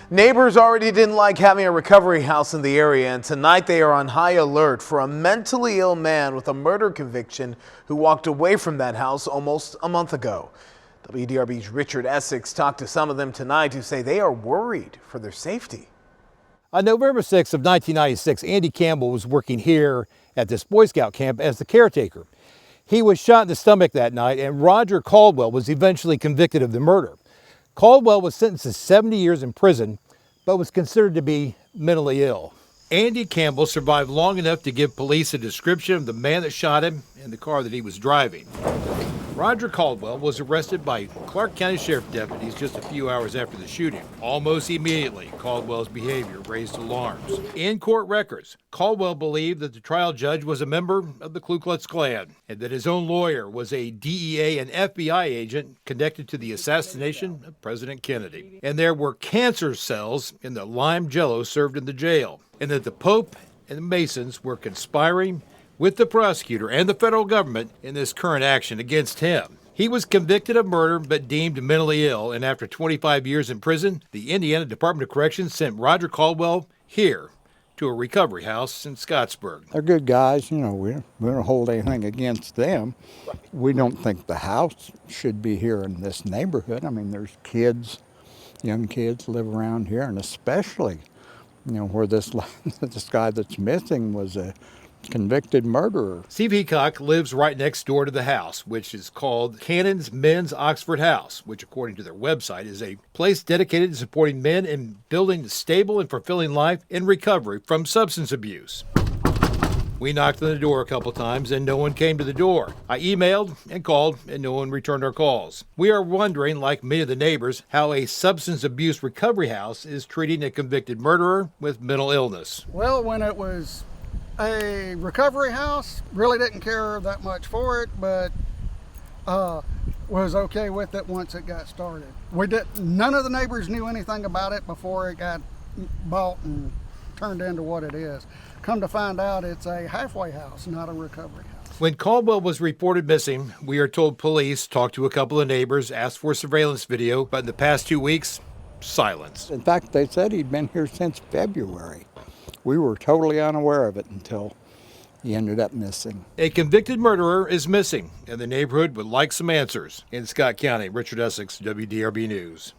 Neighbors already didn't like having a recovery house in the area, and tonight they are on high alert for a mentally ill man with a murder conviction who walked away from that house almost a month ago. WDRB's Richard Essex talked to some of them tonight who say they are worried for their safety. On November 6th of 1996, Andy Campbell was working here at this Boy Scout camp as the caretaker. He was shot in the stomach that night, and Roger Caldwell was eventually convicted of the murder. Caldwell was sentenced to 70 years in prison, but was considered to be mentally ill. Andy Campbell survived long enough to give police a description of the man that shot him and the car that he was driving. Roger Caldwell was arrested by Clark County Sheriff deputies just a few hours after the shooting. Almost immediately, Caldwell's behavior raised alarms. In court records, Caldwell believed that the trial judge was a member of the Ku Klux Klan and that his own lawyer was a DEA and FBI agent connected to the assassination of President Kennedy. And there were cancer cells in the lime jello served in the jail, and that the Pope and the Masons were conspiring with the prosecutor and the federal government in this current action against him. He was convicted of murder but deemed mentally ill, and after 25 years in prison, the Indiana Department of Corrections sent Roger Caldwell here to a recovery house in Scottsburg. They're good guys, we don't hold anything against them. We don't think the house should be here in this neighborhood. I mean, there's kids, young kids live around here, and especially, where this guy that's missing was a convicted murderer. Steve Heacock lives right next door to the house, which is called Cannon's Men's Oxford House, which according to their website is a place dedicated to supporting men in building a stable and fulfilling life in recovery from substance abuse. We knocked on the door a couple times and no one came to the door. I emailed and called and no one returned our calls. We are wondering, like many of the neighbors, how a substance abuse recovery house is treating a convicted murderer with mental illness. Well, when it was a recovery house, really didn't care that much for it, but was okay with it once it got started. None of the neighbors knew anything about it before it got bought and turned into what it is. Come to find out, it's a halfway house, not a recovery house. When Caldwell was reported missing, we are told police talked to a couple of neighbors, asked for surveillance video, but in the past 2 weeks, silence. In fact, they said he'd been here since February. We were totally unaware of it until he ended up missing. A convicted murderer is missing, and the neighborhood would like some answers. In Scott County, Richard Essex, WDRB News.